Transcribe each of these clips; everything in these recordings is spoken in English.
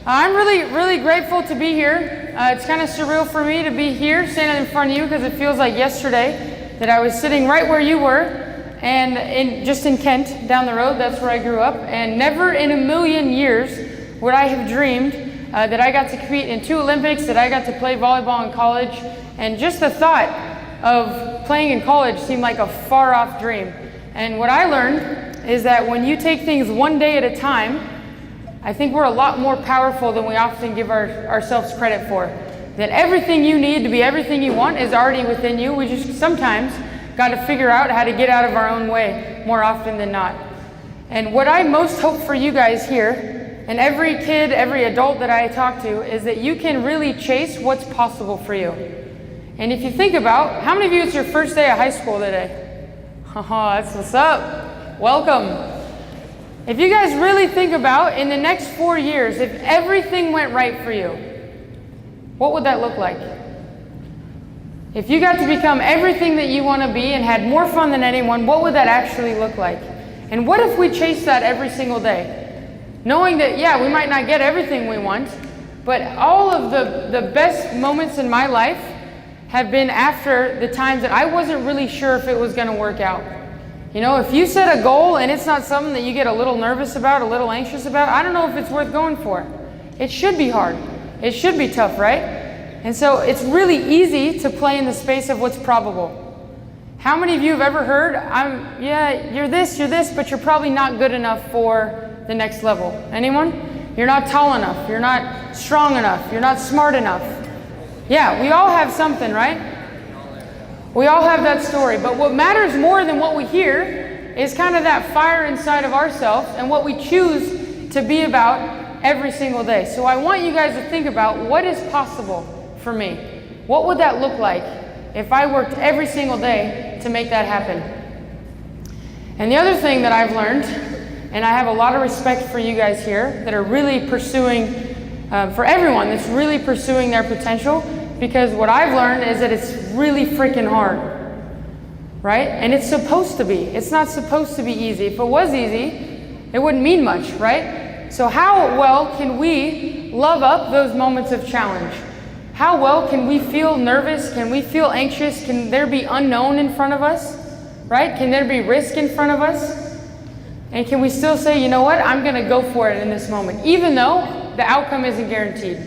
I'm really grateful to be here. It's kind of surreal for me to be here standing in front of you because it feels like yesterday that I was sitting right where you were and just in Kent down the road. That's where I grew up, and never in a million years would I have dreamed that I got to compete in 2 Olympics, that I got to play volleyball in college, and just the thought of playing in college seemed like a far off dream. And what I learned is that when you take things one day at a time, I think we're a lot more powerful than we often give ourselves credit for. That everything you need to be everything you want is already within you. We just sometimes got to figure out how to get out of our own way more often than not. And what I most hope for you guys here, and every kid, every adult that I talk to, is that you can really chase what's possible for you. And if you think about, how many of you, it's your first day of high school today? Oh, that's what's up. Welcome. If you guys really think about, in the next 4 years, if everything went right for you, what would that look like? If you got to become everything that you want to be and had more fun than anyone, what would that actually look like? And what if we chased that every single day? Knowing that, yeah, we might not get everything we want, but all of the best moments in my life have been after the times that I wasn't really sure if it was going to work out. You know, if you set a goal and it's not something that you get a little nervous about, a little anxious about, I don't know if it's worth going for. It should be hard. It should be tough, right? And so it's really easy to play in the space of what's probable. How many of you have ever heard, you're this, but you're probably not good enough for the next level? Anyone? You're not tall enough. You're not strong enough. You're not smart enough. Yeah, we all have something, right? We all have that story, but what matters more than what we hear is kind of that fire inside of ourselves and what we choose to be about every single day. So I want you guys to think about what is possible for me. What would that look like if I worked every single day to make that happen? And the other thing that I've learned, and I have a lot of respect for you guys here that are really pursuing, for everyone that's really pursuing their potential, because what I've learned is that it's really freaking hard, right? And it's supposed to be. It's not supposed to be easy. If it was easy, it wouldn't mean much, right? So how well can we love up those moments of challenge? How well can we feel nervous? Can we feel anxious? Can there be unknown in front of us, right? Can there be risk in front of us? And can we still say, you know what? I'm going to go for it in this moment, even though the outcome isn't guaranteed,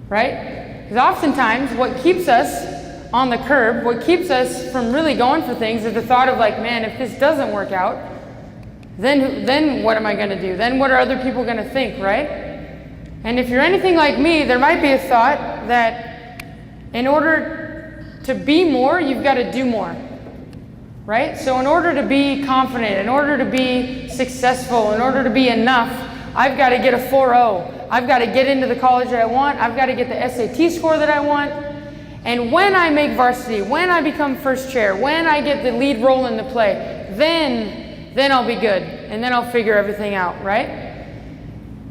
right? Because oftentimes what keeps us on the curb, what keeps us from really going for things is the thought of like, man, if this doesn't work out, then what am I going to do? Then what are other people going to think, right? And if you're anything like me, there might be a thought that in order to be more, you've got to do more, right? So in order to be confident, in order to be successful, in order to be enough, I've got to get a 4.0. I've got to get into the college that I want. I've got to get the SAT score that I want. And when I make varsity, when I become first chair, when I get the lead role in the play, then I'll be good. And then I'll figure everything out, right?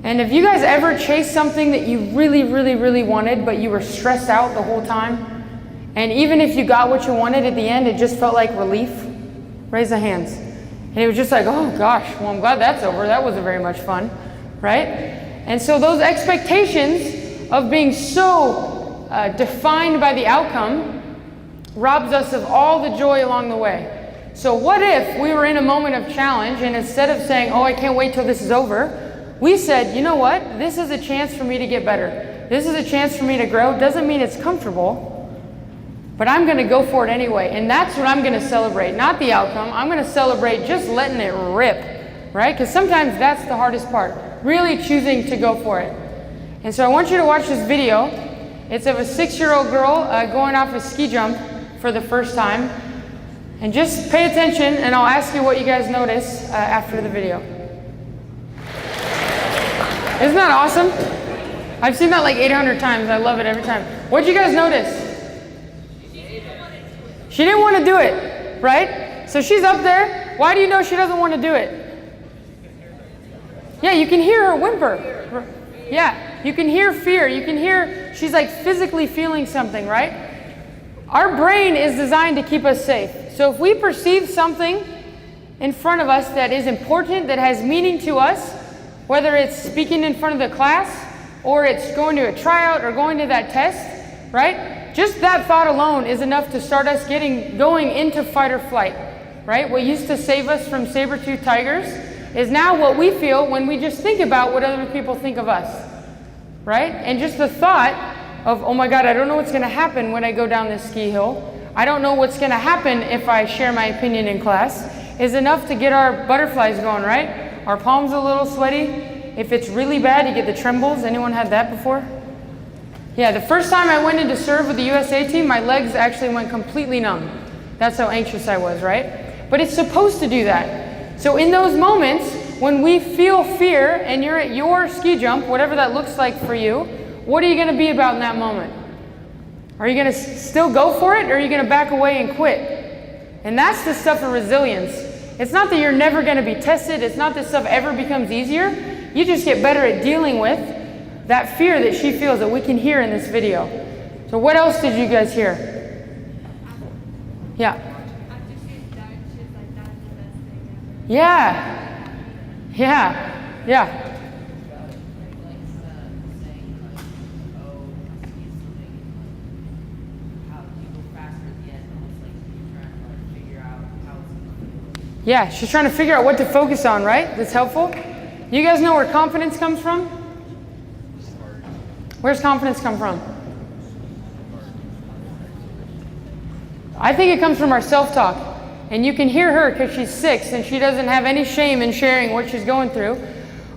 And if you guys ever chased something that you really wanted, but you were stressed out the whole time, and even if you got what you wanted at the end, it just felt like relief, raise the hands. And it was just like, oh gosh, well, I'm glad that's over. That wasn't very much fun, right? And so those expectations of being so defined by the outcome robs us of all the joy along the way. So what if we were in a moment of challenge and instead of saying, oh, I can't wait till this is over, we said, you know what? This is a chance for me to get better. This is a chance for me to grow. Doesn't mean it's comfortable, but I'm going to go for it anyway. And that's what I'm going to celebrate, not the outcome. I'm going to celebrate just letting it rip, right? Because sometimes that's the hardest part. Really choosing to go for it. And so I want you to watch this video. It's of a 6-year-old girl going off a ski jump for the first time. And just pay attention and I'll ask you what you guys notice after the video. Isn't that awesome? I've seen that like 800 times. I love it every time. What'd you guys notice? She didn't want to do it, right? So she's up there. Why do you know she doesn't want to do it? Yeah, you can hear her whimper. Yeah, you can hear fear. You can hear she's like physically feeling something, right? Our brain is designed to keep us safe. So if we perceive something in front of us that is important, that has meaning to us, whether it's speaking in front of the class, or it's going to a tryout or going to that test, right? Just that thought alone is enough to start us going into fight or flight, right? What used to save us from saber-toothed tigers is now what we feel when we just think about what other people think of us, right? And just the thought of, oh my God, I don't know what's going to happen when I go down this ski hill. I don't know what's going to happen if I share my opinion in class, is enough to get our butterflies going, right? Our palms a little sweaty. If it's really bad, you get the trembles. Anyone had that before? Yeah, the first time I went in to serve with the USA team, my legs actually went completely numb. That's how anxious I was, right? But it's supposed to do that. So in those moments, when we feel fear and you're at your ski jump, whatever that looks like for you, what are you going to be about in that moment? Are you going to still go for it, or are you going to back away and quit? And that's the stuff of resilience. It's not that you're never going to be tested. It's not that stuff ever becomes easier. You just get better at dealing with that fear that she feels that we can hear in this video. So what else did you guys hear? Yeah. After she's done, she's like, that's the best thing ever. Yeah. Yeah. Yeah. Yeah, she's trying to figure out what to focus on, right? That's helpful. You guys know where confidence comes from? Where's confidence come from? I think it comes from our self-talk. And you can hear her because she's 6 and she doesn't have any shame in sharing what she's going through.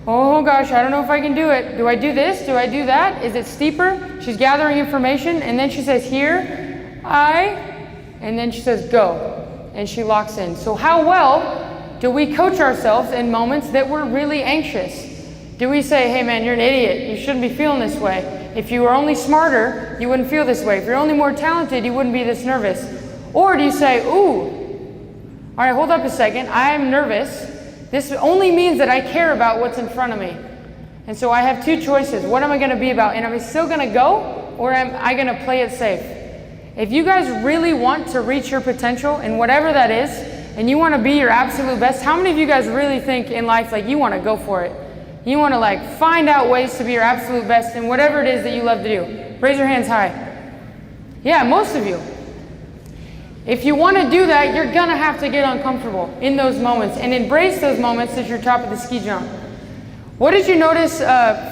Oh gosh, I don't know if I can do it. Do I do this? Do I do that? Is it steeper? She's gathering information, and then she says, here, and then she says, go. And she locks in. So how well do we coach ourselves in moments that we're really anxious? Do we say, hey man, you're an idiot. You shouldn't be feeling this way. If you were only smarter, you wouldn't feel this way. If you're only more talented, you wouldn't be this nervous. Or do you say, ooh, all right, hold up a second. I'm nervous. This only means that I care about what's in front of me. And so I have 2 choices. What am I going to be about? And am I still going to go, or am I going to play it safe? If you guys really want to reach your potential in whatever that is, and you want to be your absolute best, how many of you guys really think in life like you want to go for it? You want to like find out ways to be your absolute best in whatever it is that you love to do? Raise your hands high. Yeah, most of you. If you want to do that, you're going to have to get uncomfortable in those moments and embrace those moments at your top of the ski jump. What did you notice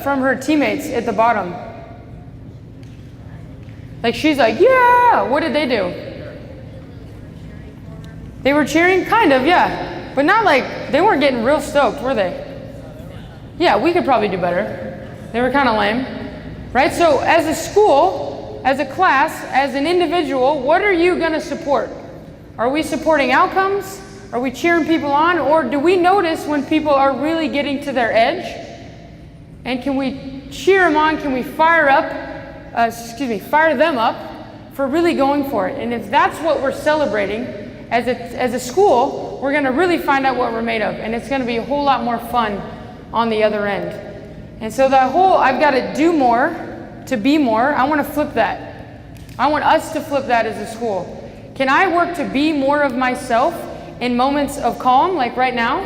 from her teammates at the bottom? Like she's like, yeah, what did they do? They were cheering, kind of, yeah. But not like, they weren't getting real stoked, were they? Yeah, we could probably do better. They were kind of lame, right? So as a school, as a class, as an individual, what are you going to support? Are we supporting outcomes? Are we cheering people on? Or do we notice when people are really getting to their edge? And can we cheer them on? Can we fire them up for really going for it? And if that's what we're celebrating as a school, we're going to really find out what we're made of, and it's going to be a whole lot more fun on the other end. And so that whole I've got to do more to be more, I want to flip that. I want us to flip that as a school. Can I work to be more of myself in moments of calm, like right now?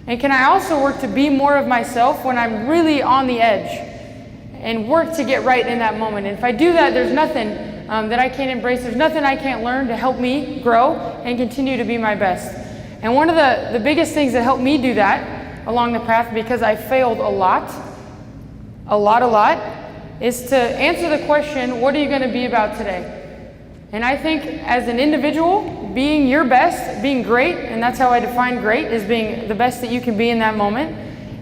And can I also work to be more of myself when I'm really on the edge? And work to get right in that moment. And if I do that, there's nothing that I can't embrace. There's nothing I can't learn to help me grow and continue to be my best. And one of the biggest things that helped me do that along the path, because I failed a lot, is to answer the question, what are you going to be about today? And I think as an individual, being your best, being great, and that's how I define great, is being the best that you can be in that moment,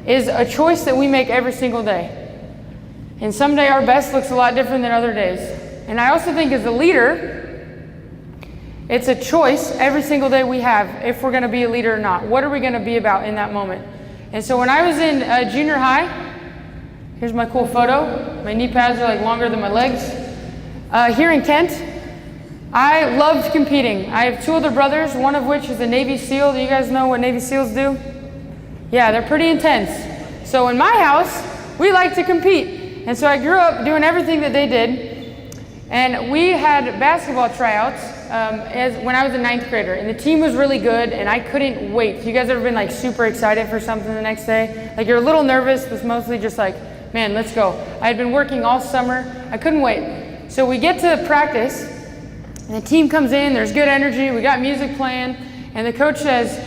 is a choice that we make every single day. And someday our best looks a lot different than other days. And I also think as a leader, it's a choice every single day we have if we're going to be a leader or not. What are we going to be about in that moment? And so when I was in junior high, here's my cool photo. My knee pads are like longer than my legs. Here in Kent, I loved competing. I have 2 other brothers, one of which is a Navy SEAL. Do you guys know what Navy SEALs do? Yeah, they're pretty intense. So in my house, we like to compete. And so I grew up doing everything that they did. And we had basketball tryouts when I was a 9th grader. And the team was really good, and I couldn't wait. You guys ever been like super excited for something the next day? Like you're a little nervous, but mostly just like man, let's go. I had been working all summer. I couldn't wait. So we get to practice, and the team comes in. There's good energy. We got music playing, and the coach says,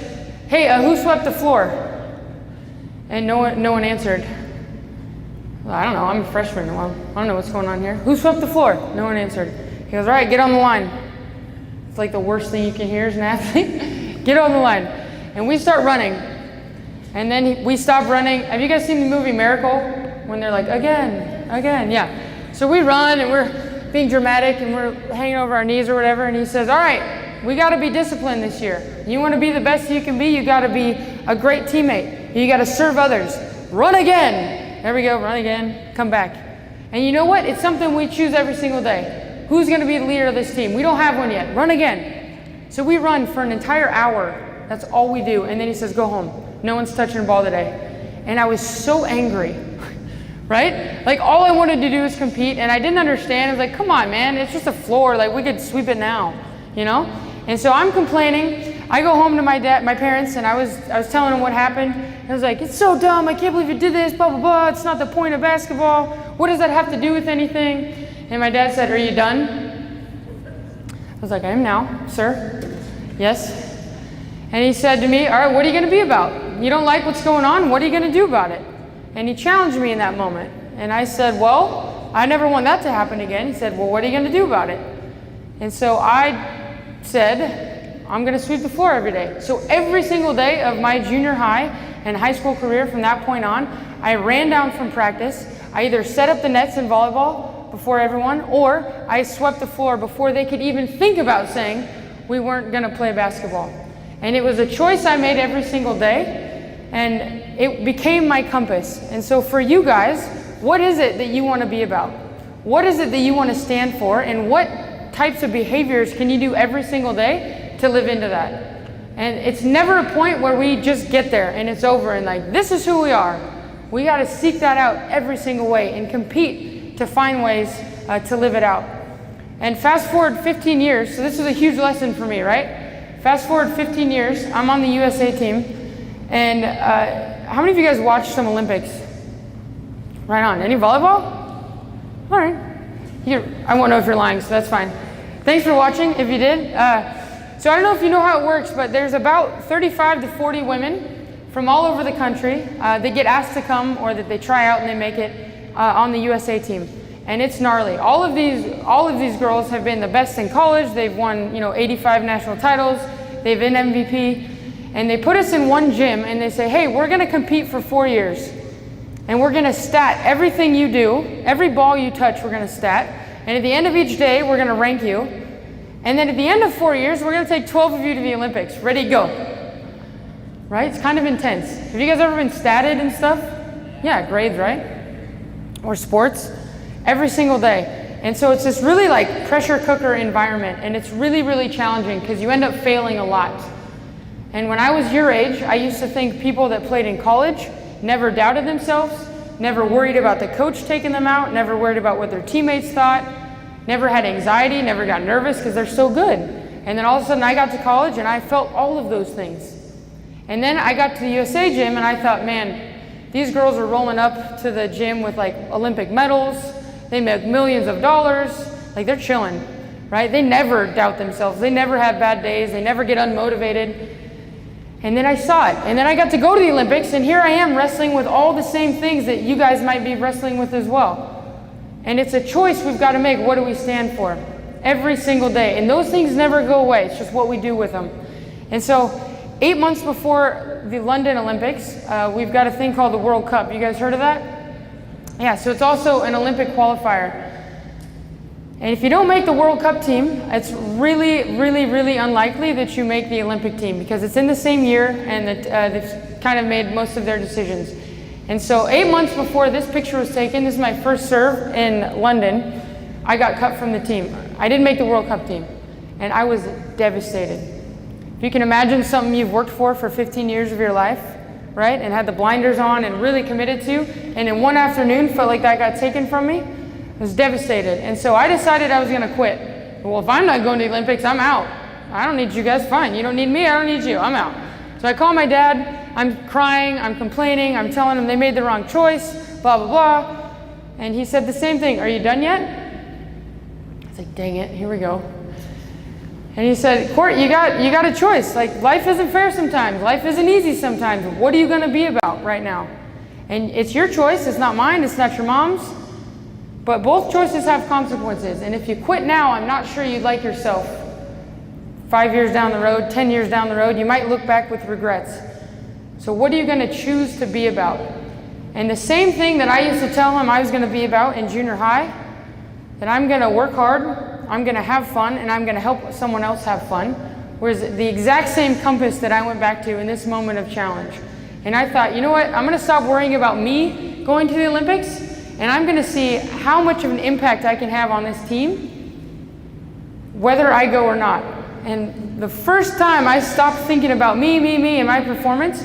hey, who swept the floor? And no one answered. Well, I don't know. I'm a freshman. Well, I don't know what's going on here. Who swept the floor? No one answered. He goes, all right, get on the line. It's like the worst thing you can hear as an athlete. Get on the line. And we start running. And then we stop running. Have you guys seen the movie Miracle? When they're like, again, yeah. So we run and we're being dramatic and we're hanging over our knees or whatever. And he says, all right, we got to be disciplined this year. You want to be the best you can be, you got to be a great teammate. You got to serve others. Run again. There we go, run again, come back. And you know what? It's something we choose every single day. Who's going to be the leader of this team? We don't have one yet. Run again. So we run for an entire hour. That's all we do. And then he says, go home. No one's touching the ball today. And I was so angry, right? Like all I wanted to do was compete, and I didn't understand. I was like, come on, man, it's just a floor. Like we could sweep it now, you know? And so I'm complaining. I go home to my parents, and I was telling them what happened. I was like, it's so dumb. I can't believe you did this, blah, blah, blah. It's not the point of basketball. What does that have to do with anything? And my dad said, are you done? I was like, I am now, sir. Yes. And he said to me, all right, what are you going to be about? You don't like what's going on? What are you going to do about it? And he challenged me in that moment. And I said, well, I never want that to happen again. He said, well, what are you going to do about it? And so I said, I'm going to sweep the floor every day. So every single day of my junior high and high school career from that point on, I ran down from practice. I either set up the nets in volleyball before everyone, or I swept the floor before they could even think about saying we weren't going to play basketball. And it was a choice I made every single day, and it became my compass. And so for you guys, what is it that you want to be about? What is it that you want to stand for, and what types of behaviors can you do every single day to live into that? And it's never a point where we just get there and it's over and like, this is who we are. We got to seek that out every single way and compete to find ways to live it out. And fast forward 15 years, so this is a huge lesson for me, right? Fast forward 15 years, I'm on the USA team, and how many of you guys watched some Olympics? Right on. Any volleyball? All right. I won't know if you're lying, so that's fine. Thanks for watching, if you did. So I don't know if you know how it works, but there's about 35 to 40 women from all over the country that get asked to come, or that they try out and they make it on the USA team. And it's gnarly. All of these girls have been the best in college. They've won, 85 national titles. They've been MVP. And they put us in one gym and they say, hey, we're gonna compete for 4 years. And we're gonna stat everything you do. Every ball you touch, we're gonna stat. And at the end of each day, we're gonna rank you. And then at the end of 4 years, we're gonna take 12 of you to the Olympics. Ready, go. Right? It's kind of intense. Have you guys ever been statted and stuff? Yeah, grades, right? Or sports. Every single day. And so it's this really like pressure cooker environment, and it's really, really challenging because you end up failing a lot. And when I was your age, I used to think people that played in college never doubted themselves, never worried about the coach taking them out, never worried about what their teammates thought, never had anxiety, never got nervous because they're so good. And then all of a sudden I got to college and I felt all of those things. And then I got to the USA gym and I thought, man, these girls are rolling up to the gym with like Olympic medals. They make millions of dollars, like they're chilling, right? They never doubt themselves. They never have bad days. They never get unmotivated. And then I saw it. And then I got to go to the Olympics, and here I am wrestling with all the same things that you guys might be wrestling with as well. And it's a choice we've got to make. What do we stand for? Every single day. And those things never go away. It's just what we do with them. And so 8 months before the London Olympics, we've got a thing called the World Cup. You guys heard of that? Yeah, so it's also an Olympic qualifier. And if you don't make the World Cup team, it's really, really, really unlikely that you make the Olympic team because it's in the same year and they've kind of made most of their decisions. And so 8 months before this picture was taken, this is my first serve in London, I got cut from the team. I didn't make the World Cup team, and I was devastated. If you can imagine something you've worked for 15 years of your life, right, and had the blinders on and really committed to, and in one afternoon felt like that got taken from me, I was devastated. And so I decided I was gonna quit. Well, if I'm not going to the Olympics, I'm out. I don't need you guys, fine. You don't need me, I don't need you, I'm out. So I call my dad, I'm crying, I'm complaining, I'm telling him they made the wrong choice, blah, blah, blah. And he said the same thing. Are you done yet? I was like, dang it, here we go. And he said, Court, you got a choice. Like, life isn't fair sometimes. Life isn't easy sometimes. What are you going to be about right now? And it's your choice. It's not mine. It's not your mom's. But both choices have consequences. And if you quit now, I'm not sure you'd like yourself. 5 years down the road, 10 years down the road, you might look back with regrets. So what are you going to choose to be about? And the same thing that I used to tell him I was going to be about in junior high, that I'm going to work hard, I'm going to have fun, and I'm going to help someone else have fun, was the exact same compass that I went back to in this moment of challenge. And I thought, you know what, I'm going to stop worrying about me going to the Olympics, and I'm going to see how much of an impact I can have on this team, whether I go or not. And the first time I stopped thinking about me, and my performance,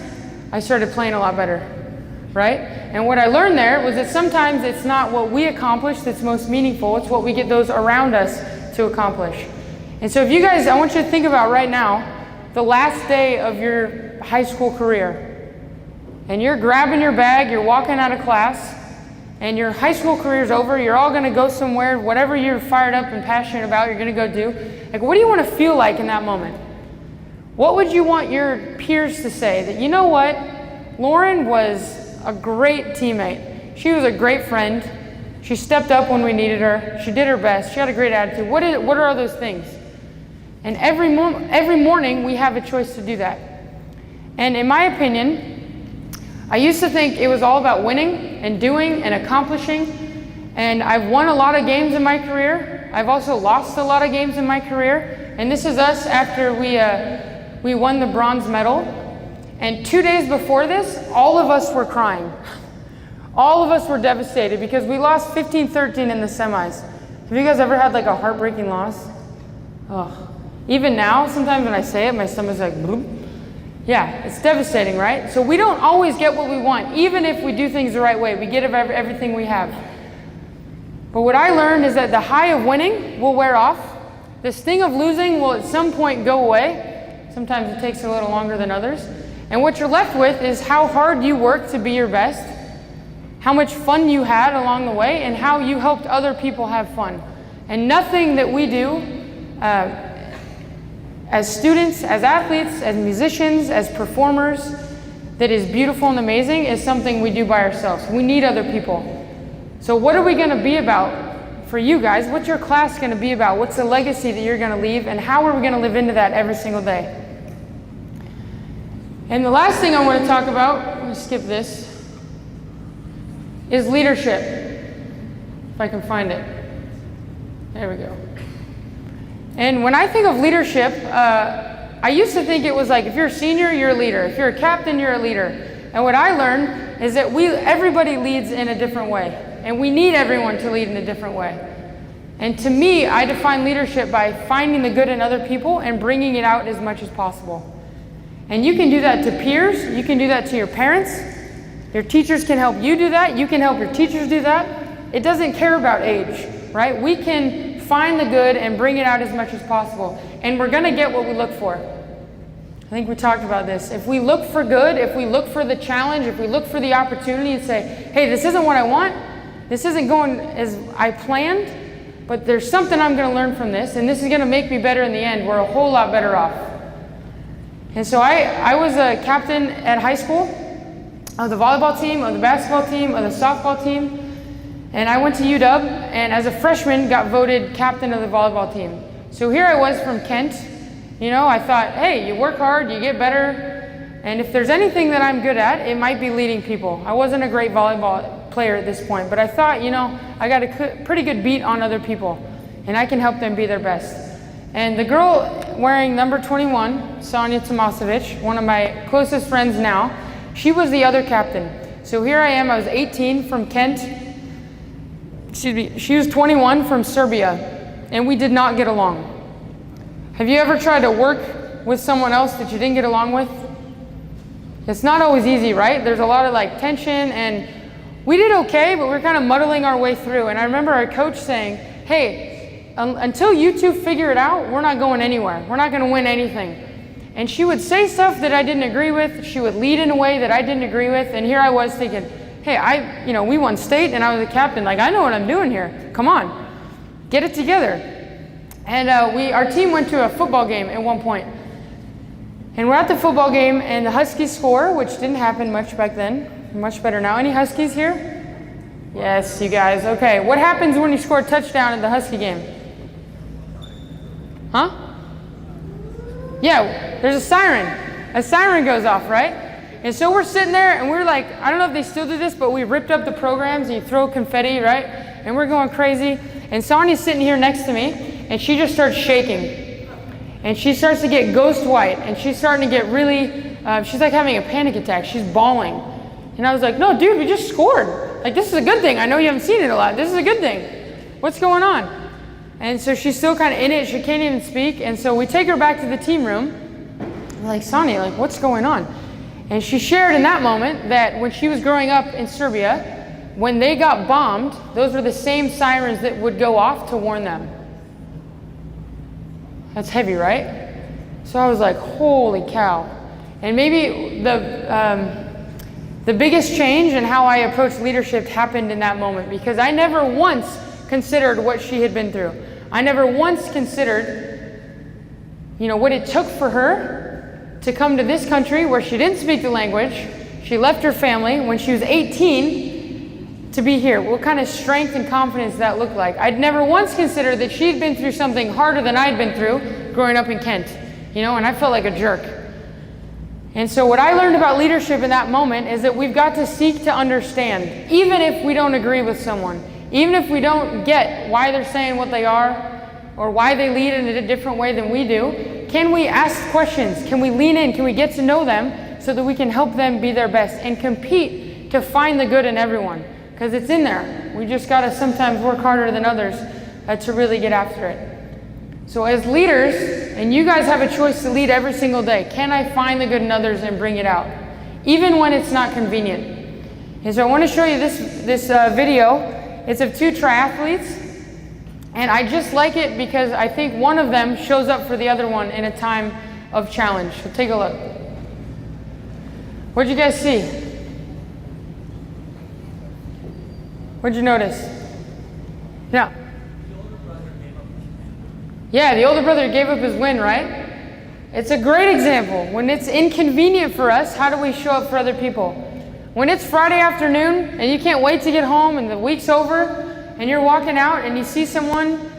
I started playing a lot better, right? And what I learned there was that sometimes it's not what we accomplish that's most meaningful, it's what we get those around us to accomplish. And so if you guys, I want you to think about right now, the last day of your high school career, and you're grabbing your bag, you're walking out of class, and your high school career is over, you're all gonna go somewhere, whatever you're fired up and passionate about, you're gonna go do. Like, what do you wanna feel like in that moment? What would you want your peers to say? That, you know what, Lauren was a great teammate. She was a great friend. She stepped up when we needed her. She did her best. She had a great attitude. What are those things? And every morning we have a choice to do that. And in my opinion, I used to think it was all about winning and doing and accomplishing. And I've won a lot of games in my career. I've also lost a lot of games in my career. And this is us after we won the bronze medal. And 2 days before this, all of us were crying. All of us were devastated because we lost 15-13 in the semis. Have you guys ever had like a heartbreaking loss? Oh. Even now, sometimes when I say it, my stomach's like, bloop. Yeah, it's devastating, right? So we don't always get what we want, even if we do things the right way. We get everything we have. But what I learned is that the high of winning will wear off. The sting of losing will at some point go away. Sometimes it takes a little longer than others. And what you're left with is how hard you worked to be your best, how much fun you had along the way, and how you helped other people have fun. And nothing that we do as students, as athletes, as musicians, as performers that is beautiful and amazing is something we do by ourselves. We need other people. So what are we going to be about for you guys? What's your class going to be about? What's the legacy that you're going to leave? And how are we going to live into that every single day? And the last thing I want to talk about, I'm going to skip this, is leadership. If I can find it. There we go. And when I think of leadership, I used to think it was like, if you're a senior, you're a leader. If you're a captain, you're a leader. And what I learned is that everybody leads in a different way. And we need everyone to lead in a different way. And to me, I define leadership by finding the good in other people and bringing it out as much as possible. And you can do that to peers, you can do that to your parents, your teachers can help you do that, you can help your teachers do that. It doesn't care about age, right? We can find the good and bring it out as much as possible. And we're gonna get what we look for. I think we talked about this. If we look for good, if we look for the challenge, if we look for the opportunity and say, hey, this isn't what I want, this isn't going as I planned, but there's something I'm gonna learn from this, and this is gonna make me better in the end, we're a whole lot better off. And so I was a captain at high school of the volleyball team, of the basketball team, of the softball team. And I went to UW, and as a freshman got voted captain of the volleyball team. So here I was from Kent. You know, I thought, hey, you work hard, you get better. And if there's anything that I'm good at, it might be leading people. I wasn't a great volleyball player at this point, but I thought, you know, I got a pretty good beat on other people, and I can help them be their best. And the girl wearing number 21, Sonia Tomasevic, one of my closest friends now, she was the other captain. So here I am, I was 18 from Kent. Excuse me, she was 21 from Serbia, and we did not get along. Have you ever tried to work with someone else that you didn't get along with? It's not always easy, right? There's a lot of like tension, and we did okay, but we're kind of muddling our way through. And I remember our coach saying, hey, until you two figure it out, we're not going anywhere. We're not going to win anything. And she would say stuff that I didn't agree with. She would lead in a way that I didn't agree with. And here I was thinking, hey, we won state and I was the captain. Like, I know what I'm doing here. Come on, get it together. And our team went to a football game at one point. And we're at the football game and the Huskies score, which didn't happen much back then. Much better now. Any Huskies here? Yes, you guys. Okay, what happens when you score a touchdown in the Husky game? Huh? Yeah, there's a siren. A siren goes off, right? And so we're sitting there and we're like, I don't know if they still do this, but we ripped up the programs and you throw confetti, right? And we're going crazy. And Sonia's sitting here next to me and she just starts shaking. And she starts to get ghost white and she's starting to get really, she's like having a panic attack. She's bawling. And I was like, no, dude, we just scored. Like, this is a good thing. I know you haven't seen it a lot. This is a good thing. What's going on? And so she's still kind of in it. She can't even speak. And so we take her back to the team room. We're like, Sonia, like, what's going on? And she shared in that moment that when she was growing up in Serbia, when they got bombed, those were the same sirens that would go off to warn them. That's heavy, right? So I was like, holy cow. And maybe the biggest change in how I approach leadership happened in that moment, because I never once considered what she had been through. I never once considered, what it took for her to come to this country where she didn't speak the language. She left her family when she was 18 to be here. What kind of strength and confidence that looked like. I'd never once considered that she'd been through something harder than I'd been through growing up in Kent, and I felt like a jerk. And so what I learned about leadership in that moment is that we've got to seek to understand, even if we don't agree with someone, even if we don't get why they're saying what they are or why they lead in a different way than we do. Can we ask questions? Can we lean in? Can we get to know them so that we can help them be their best and compete to find the good in everyone? Because it's in there. We just got to sometimes work harder than others to really get after it. So as leaders, and you guys have a choice to lead every single day, can I find the good in others and bring it out? Even when it's not convenient. And so I want to show you this video. It's of two triathletes. And I just like it because I think one of them shows up for the other one in a time of challenge. So take a look. What'd you guys see? What'd you notice? Yeah. Yeah, the older brother gave up his win, right? It's a great example. When it's inconvenient for us, how do we show up for other people? When it's Friday afternoon and you can't wait to get home and the week's over and you're walking out and you see someone,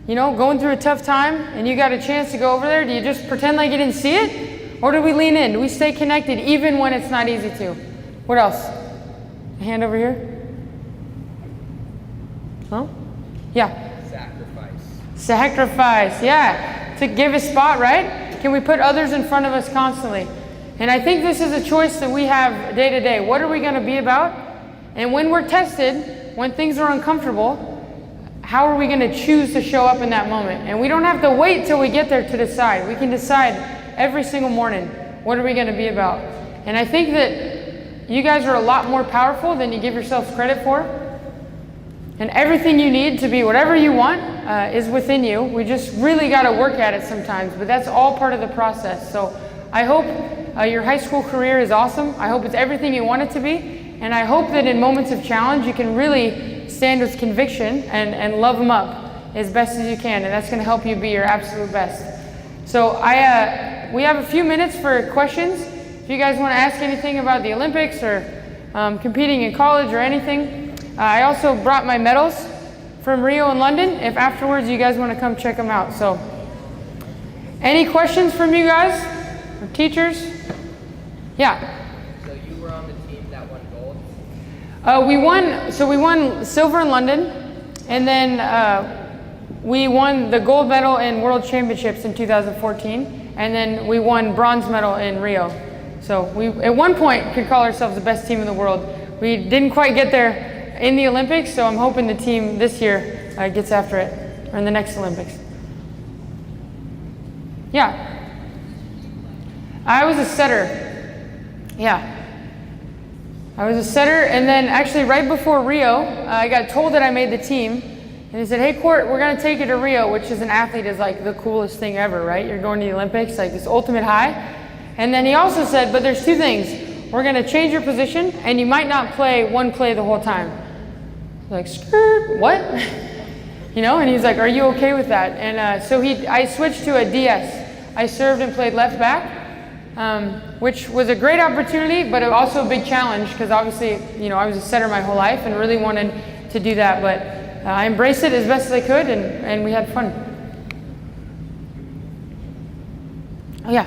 going through a tough time and you got a chance to go over there, do you just pretend like you didn't see it? Or do we lean in? Do we stay connected even when it's not easy to? What else? A hand over here? No? Yeah. Sacrifice, yeah. To give a spot, right? Can we put others in front of us constantly? And I think this is a choice that we have day to day. What are we going to be about? And when we're tested, when things are uncomfortable, how are we going to choose to show up in that moment? And we don't have to wait till we get there to decide. We can decide every single morning, what are we going to be about? And I think that you guys are a lot more powerful than you give yourselves credit for. And everything you need to be whatever you want is within you. We just really got to work at it sometimes, but that's all part of the process. So I hope your high school career is awesome. I hope it's everything you want it to be. And I hope that in moments of challenge, you can really stand with conviction and love them up as best as you can. And that's going to help you be your absolute best. So we have a few minutes for questions. If you guys want to ask anything about the Olympics or competing in college or anything. I also brought my medals from Rio and London, if afterwards you guys want to come check them out. So, any questions from you guys or teachers? Yeah. So you were on the team that won gold? We won silver in London, and then we won the gold medal in World Championships in 2014, and then we won bronze medal in Rio. So we, at one point, could call ourselves the best team in the world. We didn't quite get there in the Olympics, so I'm hoping the team this year gets after it, or in the next Olympics. Yeah. I was a setter. Yeah. I was a setter, and then actually right before Rio, I got told that I made the team, and they said, hey Court, we're gonna take you to Rio, which as an athlete is like the coolest thing ever, right? You're going to the Olympics, like this ultimate high. And then he also said, but there's two things. we're going to change your position, and you might not play one play the whole time. Like, skirt, what? You know, and he's like, are you okay with that? And so I switched to a DS. I served and played left back, which was a great opportunity, but also a big challenge because obviously, you know, I was a setter my whole life and really wanted to do that. But I embraced it as best as I could, and we had fun. Oh, yeah.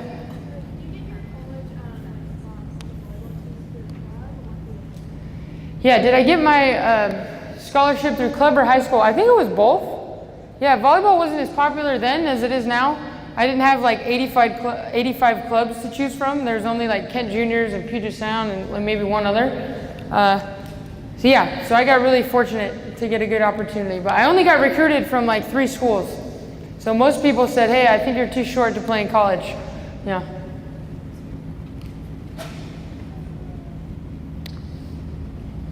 Yeah, did I get my scholarship through club or high school? I think it was both. Yeah, volleyball wasn't as popular then as it is now. I didn't have like 85 clubs to choose from. There's only like Kent Juniors and Puget Sound and like maybe one other. So yeah, so I got really fortunate to get a good opportunity. But I only got recruited from like 3 schools. So most people said, hey, I think you're too short to play in college. Yeah.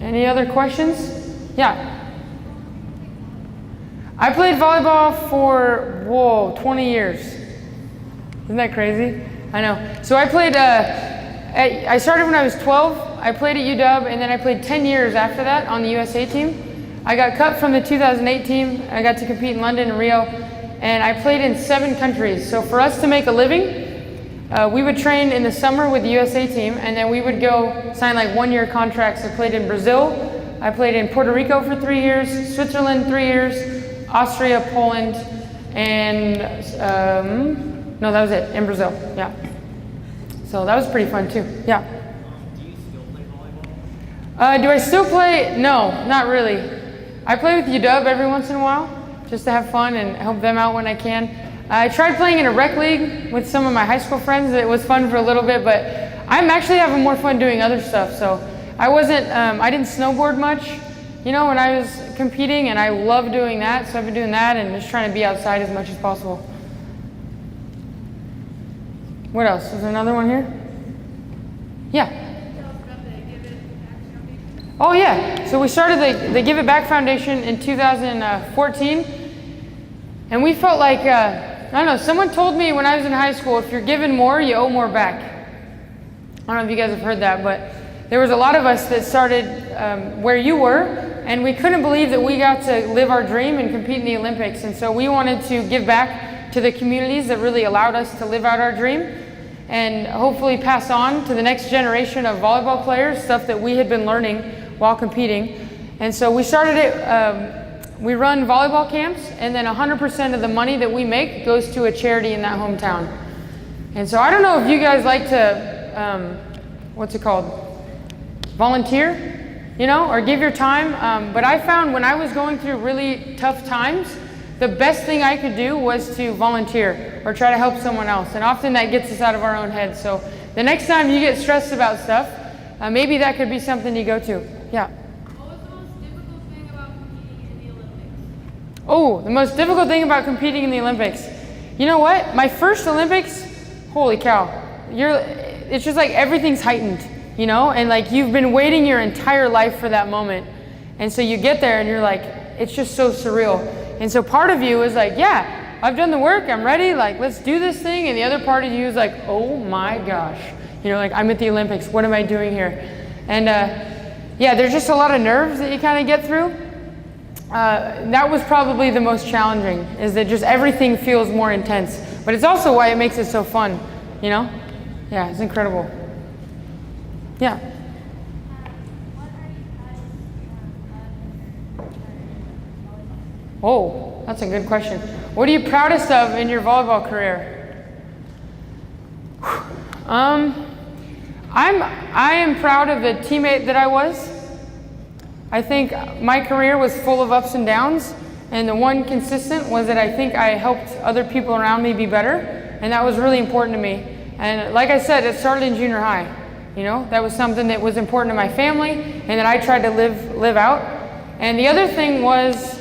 Any other questions? Yeah. I played volleyball for, 20 years. Isn't that crazy? I know. So I played, I started when I was 12. I played at UW, and then I played 10 years after that on the USA team. I got cut from the 2008 team. I got to compete in London and Rio, and I played in 7 countries. So for us to make a living, we would train in the summer with the USA team, and then we would go sign like 1-year contracts. I played in Brazil. I played in Puerto Rico for 3 years, Switzerland 3 years, Austria, Poland, and no, that was it, in Brazil, yeah. So that was pretty fun too, yeah. Do you still play volleyball? Do I still play? No, not really. I play with UW every once in a while, just to have fun and help them out when I can. I tried playing in a rec league with some of my high school friends. It was fun for a little bit, but I'm actually having more fun doing other stuff. So I didn't snowboard much, you know, when I was competing, and I love doing that. So I've been doing that and just trying to be outside as much as possible. What else? Is there another one here? Yeah. Oh yeah. So we started the Give It Back Foundation in 2014, and we felt like I don't know. Someone told me when I was in high school, if you're given more, you owe more back. I don't know if you guys have heard that, but there was a lot of us that started where you were, and we couldn't believe that we got to live our dream and compete in the Olympics. And so we wanted to give back to the communities that really allowed us to live out our dream, and hopefully pass on to the next generation of volleyball players stuff that we had been learning while competing. And so we started it. We run volleyball camps, and then 100% of the money that we make goes to a charity in that hometown. And so I don't know if you guys like to, what's it called? Volunteer, you know, or give your time. But I found when I was going through really tough times, the best thing I could do was to volunteer or try to help someone else. And often that gets us out of our own heads. So the next time you get stressed about stuff, maybe that could be something you go to. Yeah. Oh, the most difficult thing about competing in the Olympics. You know what? My first Olympics, holy cow. It's just like everything's heightened, you know? And like you've been waiting your entire life for that moment. And so you get there and you're like, it's just so surreal. And so part of you is like, yeah, I've done the work, I'm ready, like let's do this thing. And the other part of you is like, oh my gosh. You know, like I'm at the Olympics, what am I doing here? And yeah, there's just a lot of nerves that you kind of get through. That was probably the most challenging, is that just everything feels more intense. But it's also why it makes it so fun, you know? Yeah, it's incredible. Yeah. Oh, that's a good question. What are you proudest of in your volleyball career? I am proud of the teammate that I was. I think my career was full of ups and downs, and the one consistent was that I think I helped other people around me be better, and that was really important to me. And like I said, it started in junior high. You know, that was something that was important to my family and that I tried to live out. And the other thing was,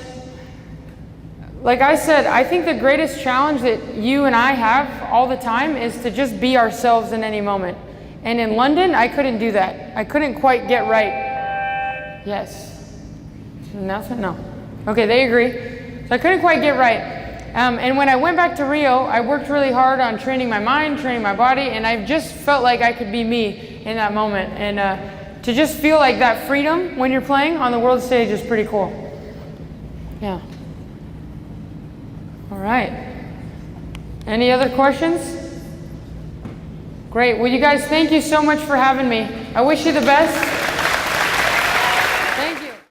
like I said, I think the greatest challenge that you and I have all the time is to just be ourselves in any moment. And in London, I couldn't do that. I couldn't quite get right. Yes. Announcement? No. Okay, they agree. So I couldn't quite get right. And when I went back to Rio, I worked really hard on training my mind, training my body, and I just felt like I could be me in that moment. And to just feel like that freedom when you're playing on the world stage is pretty cool. Yeah. All right. Any other questions? Great. Well, you guys, thank you so much for having me. I wish you the best.